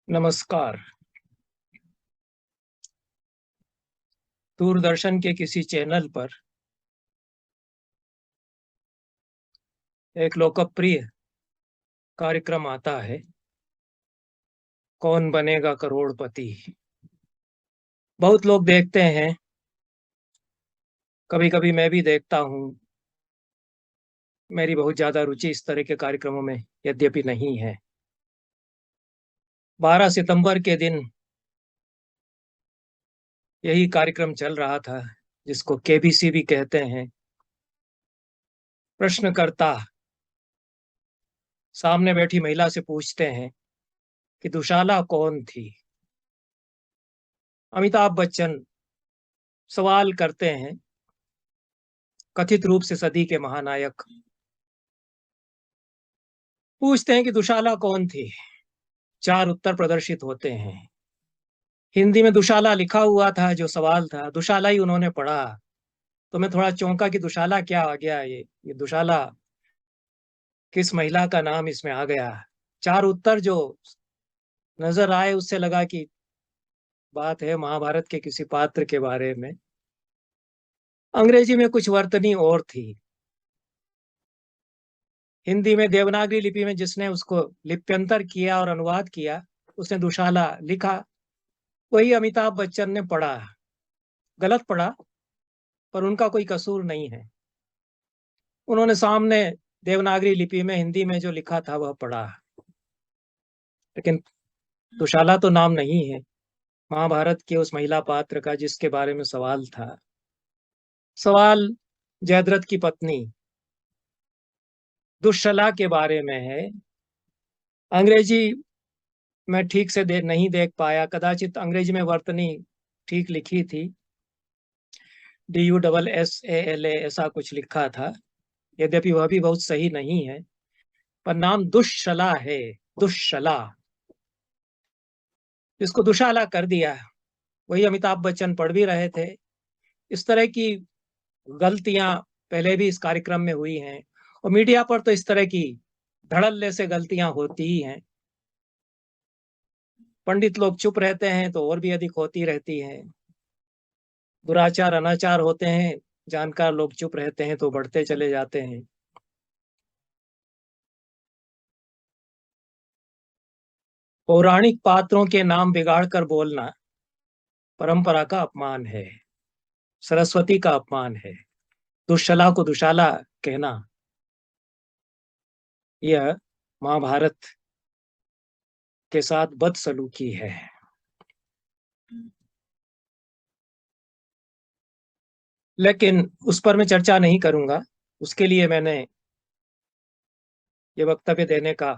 नमस्कार। दूरदर्शन के किसी चैनल पर एक लोकप्रिय कार्यक्रम आता है, कौन बनेगा करोड़पति। बहुत लोग देखते हैं, कभी-कभी मैं भी देखता हूँ। मेरी बहुत ज़्यादा रुचि इस तरह के कार्यक्रमों में यद्यपि नहीं है। 12 सितंबर के दिन यही कार्यक्रम चल रहा था, जिसको केबीसी भी कहते हैं। प्रश्नकर्ता सामने बैठी महिला से पूछते हैं कि दुशाला कौन थी? अमिताभ बच्चन सवाल करते हैं, कथित रूप से सदी के महानायक पूछते हैं कि दुशाला कौन थी? 4 उत्तर प्रदर्शित होते हैं। हिंदी में दुशाला लिखा हुआ था, जो सवाल था, दुशाला ही उन्होंने पढ़ा। तो मैं थोड़ा चौंका कि दुशाला क्या आ गया ये दुशाला किस महिला का नाम इसमें आ गया? 4 उत्तर जो नज़र आए उससे लगा कि बात है महाभारत के किसी पात्र के बारे में। अंग्रेजी में कुछ वर्तनी और थी। हिंदी में देवनागरी लिपि में जिसने उसको लिप्यंतर किया और अनुवाद किया, उसने दुशाला लिखा। वही अमिताभ बच्चन ने पढ़ा। गलत पढ़ा, पर उनका कोई कसूर नहीं है। उन्होंने सामने देवनागरी लिपि में हिंदी में जो लिखा था वह पढ़ा, लेकिन दुशाला तो नाम नहीं है महाभारत के उस महिला पात्र का जिसके बारे में सवाल था। सवाल जयद्रथ की पत्नी दुश्शला के बारे में है। अंग्रेजी में ठीक से नहीं देख पाया, कदाचित अंग्रेजी में वर्तनी ठीक लिखी थी, DUSSALA ऐसा कुछ लिखा था, यद्यपि वह भी बहुत सही नहीं है। पर नाम दुश्शला है, दुश्शला, जिसको दुशाला कर दिया। वही अमिताभ बच्चन पढ़ भी रहे थे। इस तरह की गलतियां पहले भी इस कार्यक्रम में हुई हैं, और मीडिया पर तो इस तरह की धड़ल्ले से गलतियां होती ही हैं। पंडित लोग चुप रहते हैं तो और भी अधिक होती रहती हैं। दुराचार अनाचार होते हैं, जानकार लोग चुप रहते हैं तो बढ़ते चले जाते हैं। पौराणिक पात्रों के नाम बिगाड़ कर बोलना परंपरा का अपमान है, सरस्वती का अपमान है। दुश्शला को दुशाला कहना, यह महाभारत के साथ बदसलूकी है। लेकिन उस पर मैं चर्चा नहीं करूंगा। उसके लिए मैंने ये वक्तव्य देने का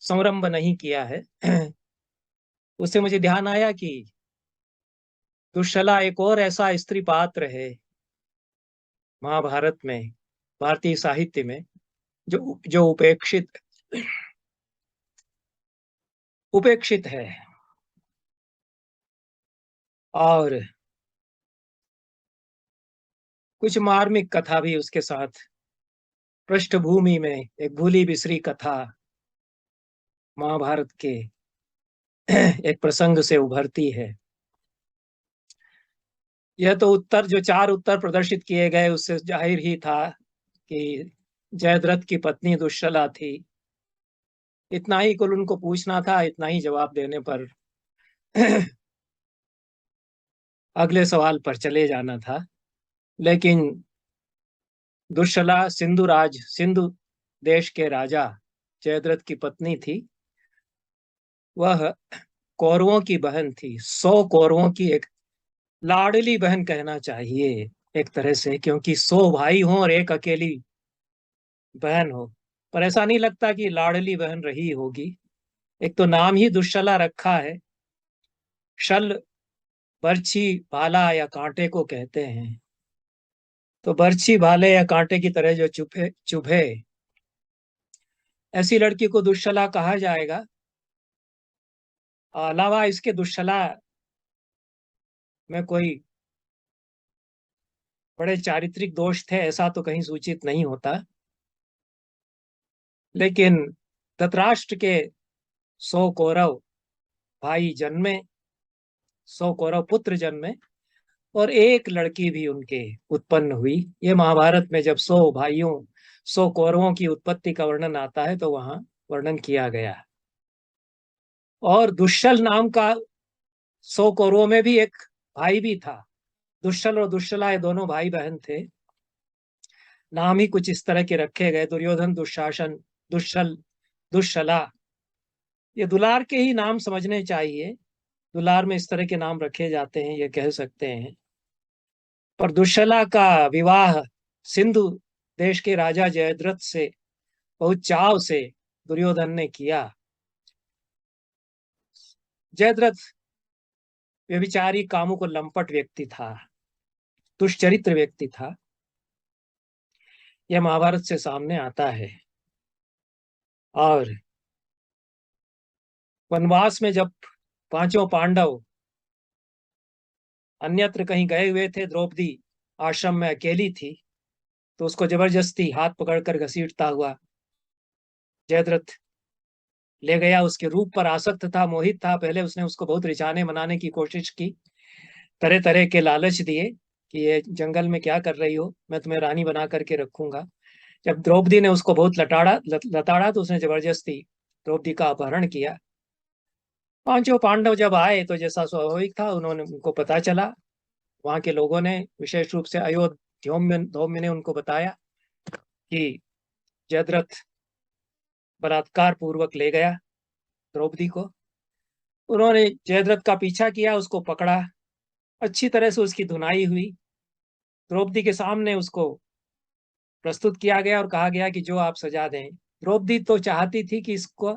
संरंभ नहीं किया है। उससे मुझे ध्यान आया कि दुश्शला एक और ऐसा स्त्री पात्र है महाभारत में, भारतीय साहित्य में, जो जो उपेक्षित उपेक्षित है। और कुछ मार्मिक कथा भी उसके साथ पृष्ठभूमि में, एक भूली बिसरी कथा महाभारत के एक प्रसंग से उभरती है। यह तो उत्तर, जो 4 उत्तर प्रदर्शित किए गए, उससे जाहिर ही था कि जयद्रथ की पत्नी दुश्शला थी। इतना ही कुल उनको पूछना था, इतना ही जवाब देने पर अगले सवाल पर चले जाना था। लेकिन दुश्शला सिंधु देश के राजा जयद्रथ की पत्नी थी। वह कौरवों की बहन थी, 100 कौरवों की एक लाडली बहन कहना चाहिए एक तरह से, क्योंकि 100 भाई हों और एक अकेली बहन हो। पर ऐसा नहीं लगता कि लाडली बहन रही होगी। एक तो नाम ही दुश्शला रखा है। शल बर्छी, भाला या कांटे को कहते हैं। तो बर्छी, भाले या कांटे की तरह जो चुभे चुभे, ऐसी लड़की को दुश्शला कहा जाएगा। अलावा इसके दुश्शला में कोई बड़े चारित्रिक दोष थे ऐसा तो कहीं सूचित नहीं होता। लेकिन धृतराष्ट्र के 100 कौरव भाई जन्मे, 100 कौरव पुत्र जन्मे, और एक लड़की भी उनके उत्पन्न हुई। ये महाभारत में जब 100 भाइयों, 100 कौरवों की उत्पत्ति का वर्णन आता है तो वहां वर्णन किया गया। और दुष्यल नाम का 100 कौरवों में भी एक भाई भी था। दुष्यल और दुष्यला ये दोनों भाई बहन थे। नाम ही कुछ इस तरह के रखे गए, दुर्योधन, दुशासन, दुष्यल, दुष्यला। ये दुलार के ही नाम समझने चाहिए। दुलार में इस तरह के नाम रखे जाते हैं, ये कह सकते हैं। पर दुष्यला का विवाह सिंधु देश के राजा जयद्रथ से बहुत चाव से दुर्योधन ने किया। जयद्रथ व्यभिचारी, कामुक और लंपट व्यक्ति था, दुष्चरित्र व्यक्ति था। यह महाभारत से सामने आता है। और वनवास में जब पांचों पांडव अन्यत्र कहीं गए हुए थे, द्रौपदी आश्रम में अकेली थी, तो उसको जबरदस्ती हाथ पकड़कर घसीटता हुआ जयद्रथ ले गया। उसके रूप पर आसक्त था, मोहित था। पहले उसने उसको बहुत रिझाने मनाने की कोशिश की, तरह तरह के लालच दिए कि ये जंगल में क्या कर रही हो, मैं तुम्हें रानी बना करके रखूंगा। जब द्रौपदी ने उसको बहुत लताड़ा तो उसने जबरदस्ती द्रौपदी का अपहरण किया। पांचों पांडव जब आए तो जैसा स्वाभाविक था, उन्होंने, उनको पता चला, वहां के लोगों ने, विशेष रूप से अयोध्या ने उनको बताया कि जयद्रथ बलात्कार पूर्वक ले गया द्रौपदी को। उन्होंने जयद्रथ का पीछा किया, उसको पकड़ा, अच्छी तरह से उसकी धुनाई हुई, द्रौपदी के सामने उसको प्रस्तुत किया गया और कहा गया कि जो आप सजा दें। द्रौपदी तो चाहती थी कि इसको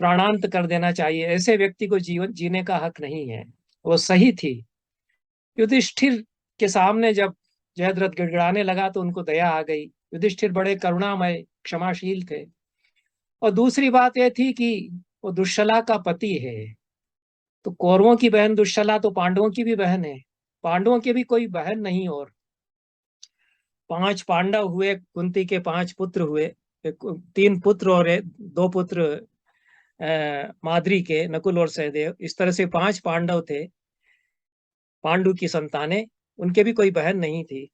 प्राणांत कर देना चाहिए, ऐसे व्यक्ति को जीवन जीने का हक नहीं है। वो सही थी। युधिष्ठिर के सामने जब जयद्रथ गिड़गिड़ाने लगा तो उनको दया आ गई। युधिष्ठिर बड़े करुणामय, क्षमाशील थे। और दूसरी बात यह थी कि वो दुष्यला का पति है। तो कौरवों की बहन दुष्यला तो पांडवों की भी बहन है। पांडवों की भी कोई बहन नहीं। और 5 पांडव हुए, कुंती के 5 पुत्र हुए, 3 पुत्र और 2 पुत्र माद्री के, नकुल और सहदेव। इस तरह से 5 पांडव थे, पांडु की संतानें। उनके भी कोई बहन नहीं थी।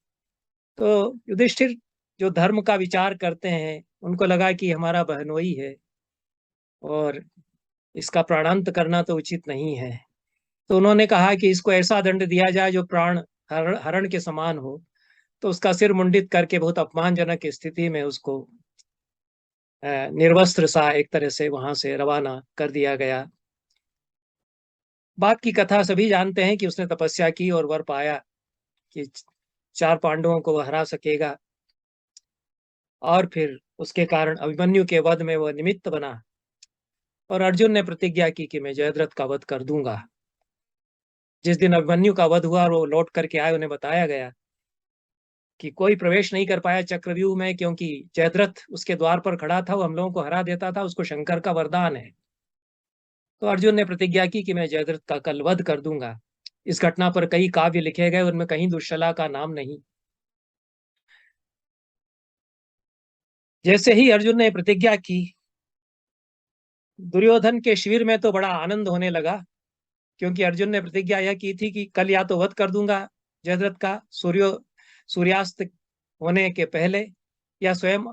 तो युधिष्ठिर जो धर्म का विचार करते हैं, उनको लगा कि हमारा बहनोई है और इसका प्राणांत करना तो उचित नहीं है। तो उन्होंने कहा कि इसको ऐसा दंड दिया जाए जो प्राण हरण के समान हो। तो उसका सिर मुंडित करके बहुत अपमानजनक स्थिति में उसको निर्वस्त्र सा एक तरह से वहां से रवाना कर दिया गया। बात की कथा सभी जानते हैं कि उसने तपस्या की और वर पाया कि 4 पांडवों को वह हरा सकेगा। और फिर उसके कारण अभिमन्यु के वध में वह निमित्त बना। और अर्जुन ने प्रतिज्ञा की कि मैं जयद्रथ का वध कर दूंगा। जिस दिन अभिमन्यु का वध हुआ और वो लौट करके आए, उन्हें बताया गया कि कोई प्रवेश नहीं कर पाया चक्रव्यूह में, क्योंकि जयद्रथ उसके द्वार पर खड़ा था, वो हम लोगों को हरा देता था, उसको शंकर का वरदान है। तो अर्जुन ने प्रतिज्ञा की कि मैं जयद्रथ का कल वध कर दूंगा। इस घटना पर कई काव्य लिखे गए, उनमें कहीं दुष्यला का नाम नहीं। जैसे ही अर्जुन ने प्रतिज्ञा की, दुर्योधन के शिविर में तो बड़ा आनंद होने लगा, क्योंकि अर्जुन ने प्रतिज्ञा यह की थी कि कल या तो वध कर दूंगा जयद्रथ का सूर्यास्त होने के पहले, या स्वयं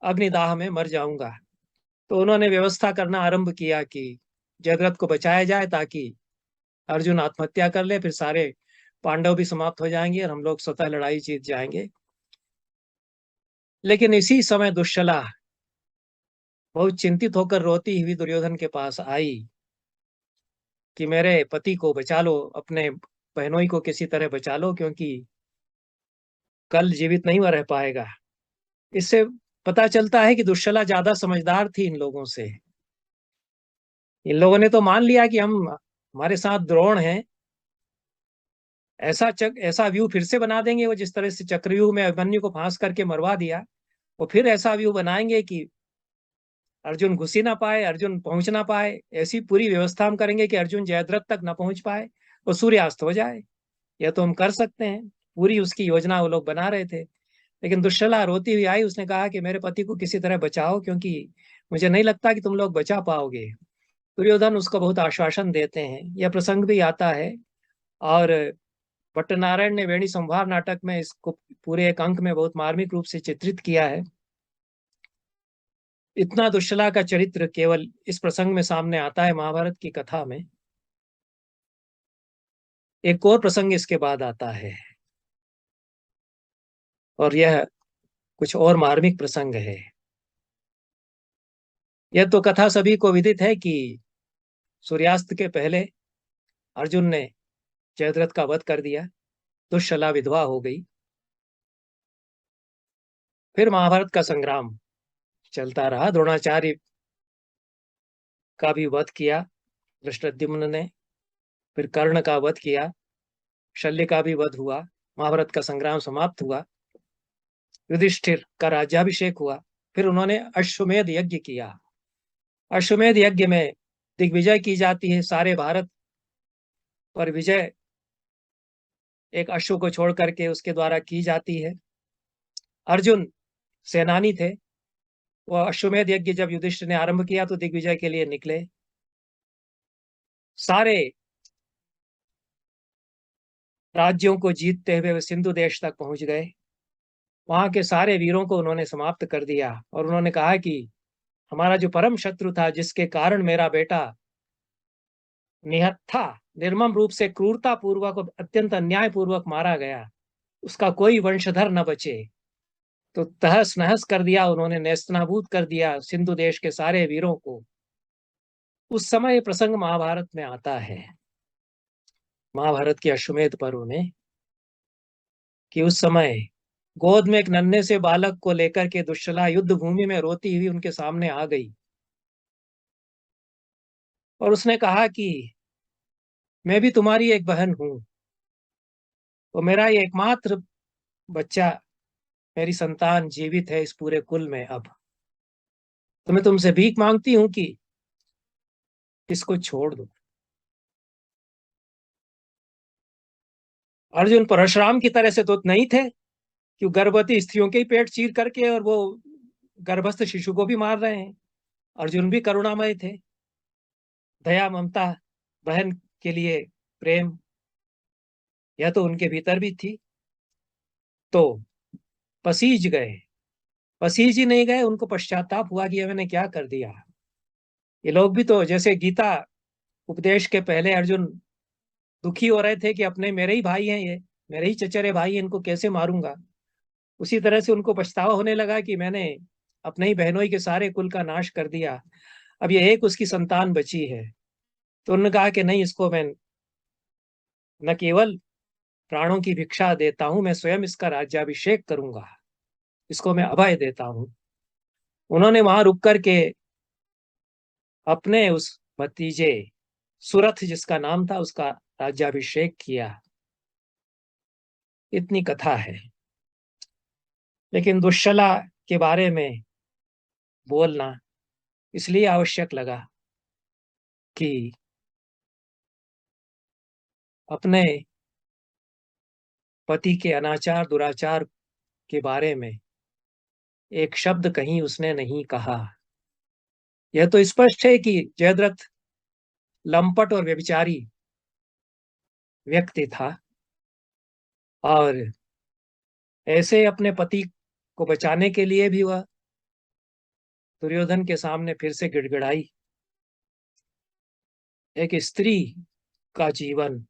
अग्निदाह में मर जाऊंगा। तो उन्होंने व्यवस्था करना आरंभ किया कि जयद्रथ को बचाया जाए, ताकि अर्जुन आत्महत्या कर ले, फिर सारे पांडव भी समाप्त हो जाएंगे और हम लोग स्वतः लड़ाई जीत जाएंगे। लेकिन इसी समय दुष्यला बहुत चिंतित होकर रोती हुई दुर्योधन के पास आई कि मेरे पति को बचा लो, अपने बहनोई को किसी तरह बचा लो, क्योंकि कल जीवित नहीं वह रह पाएगा। इससे पता चलता है कि दुष्यला ज्यादा समझदार थी इन लोगों से। इन लोगों ने तो मान लिया कि हम, हमारे साथ द्रोण हैं, ऐसा व्यू फिर से बना देंगे। वो जिस तरह से चक्रव्यूह में अभिमन्यु को फांस करके मरवा दिया, वो फिर ऐसा व्यू बनाएंगे कि अर्जुन घुस ही ना पाए, अर्जुन पहुंच ना पाए। ऐसी पूरी व्यवस्था हम करेंगे कि अर्जुन जयद्रथ तक ना पहुंच पाए और सूर्यास्त हो जाए। यह तो हम कर सकते हैं। पूरी उसकी योजना वो लोग बना रहे थे। लेकिन दुष्यला रोती हुई आई, उसने कहा कि मेरे पति को किसी तरह बचाओ, क्योंकि मुझे नहीं लगता कि तुम लोग बचा पाओगे। दुर्योधन उसको बहुत आश्वासन देते हैं। यह प्रसंग भी आता है और भट्टनारायण ने वेणी संहार नाटक में इसको पूरे एक अंक में बहुत मार्मिक रूप से चित्रित किया है। इतना दुश्शला का चरित्र केवल इस प्रसंग में सामने आता है महाभारत की कथा में। एक और प्रसंग इसके बाद आता है और यह कुछ और मार्मिक प्रसंग है। यह तो कथा सभी को विदित है कि सूर्यास्त के पहले अर्जुन ने जयद्रथ का वध कर दिया, दुश्शला विधवा हो गई। फिर महाभारत का संग्राम चलता रहा। द्रोणाचार्य का भी वध किया धृष्टद्युम्न ने, फिर कर्ण का वध किया, शल्य का भी वध हुआ। महाभारत का संग्राम समाप्त हुआ, युधिष्ठिर का राज्याभिषेक हुआ। फिर उन्होंने अश्वमेध यज्ञ किया। अश्वमेध यज्ञ में दिग्विजय की जाती है। सारे भारत पर विजय एक अश्व को छोड़ करके उसके द्वारा की जाती है। अर्जुन सेनानी थे। वो अश्वमेध यज्ञ जब युधिष्ठिर ने आरंभ किया तो दिग्विजय के लिए निकले। सारे राज्यों को जीतते हुए वे सिंधु देश तक पहुंच गए। वहां के सारे वीरों को उन्होंने समाप्त कर दिया और उन्होंने कहा कि हमारा जो परम शत्रु था, जिसके कारण मेरा बेटा निहत्था निर्मम रूप से क्रूरता पूर्वक और अत्यंत अन्याय पूर्वक मारा गया, उसका कोई वंशधर न बचे। तो तहस नहस कर दिया उन्होंने, नेस्तनाबूद कर दिया सिंधु देश के सारे वीरों को। उस समय प्रसंग महाभारत में आता है, महाभारत के अश्वमेध पर्व में, कि उस समय गोद में एक नन्हे से बालक को लेकर के दुश्शला युद्ध भूमि में रोती हुई उनके सामने आ गई और उसने कहा कि मैं भी तुम्हारी एक बहन हूं, तो मेरा ये एकमात्र बच्चा, मेरी संतान जीवित है इस पूरे कुल में। अब तो मैं तुमसे भीख मांगती हूं कि इसको छोड़ दो। अर्जुन परशुराम की तरह से तो नहीं थे कि गर्भवती स्त्रियों के ही पेट चीर करके और वो गर्भस्थ शिशु को भी मार रहे हैं। अर्जुन भी करुणामय थे, दया ममता, बहन के लिए प्रेम, यह तो उनके भीतर भी थी। तो पसीज गए, पसीज ही नहीं गए, उनको पश्चाताप हुआ कि ये मैंने क्या कर दिया। ये लोग भी तो जैसे गीता उपदेश के पहले अर्जुन दुखी हो रहे थे कि अपने मेरे ही भाई हैं, ये मेरे ही चचेरे भाई हैं, इनको कैसे मारूंगा, उसी तरह से उनको पछतावा होने लगा कि मैंने अपने ही बहनोई के सारे कुल का नाश कर दिया, अब ये एक उसकी संतान बची है। तो उन्होंने कहा कि नहीं, इसको मैं न केवल प्राणों की भिक्षा देता हूं, मैं स्वयं इसका राज्याभिषेक करूंगा, इसको मैं अभय देता हूं। उन्होंने वहां रुक करके अपने उस भतीजे सुरथ जिसका नाम था उसका राज्याभिषेक किया। इतनी कथा है। लेकिन दुश्शला के बारे में बोलना इसलिए आवश्यक लगा कि अपने पति के अनाचार दुराचार के बारे में एक शब्द कहीं उसने नहीं कहा। यह तो स्पष्ट है कि जयद्रथ लंपट और व्यभिचारी व्यक्ति था और ऐसे अपने पति को बचाने के लिए भी वह दुर्योधन के सामने फिर से गिड़गिड़ाई। एक स्त्री का जीवन,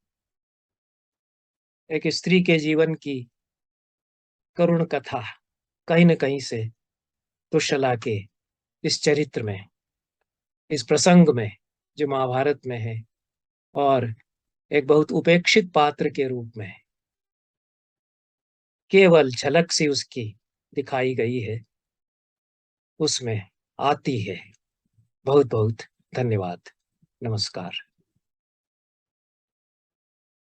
एक स्त्री के जीवन की करुण कथा कहीं न कहीं से दुश्शला के इस चरित्र में, इस प्रसंग में जो महाभारत में है और एक बहुत उपेक्षित पात्र के रूप में केवल झलक सी उसकी दिखाई गई है, उसमें आती है। बहुत बहुत धन्यवाद। नमस्कार।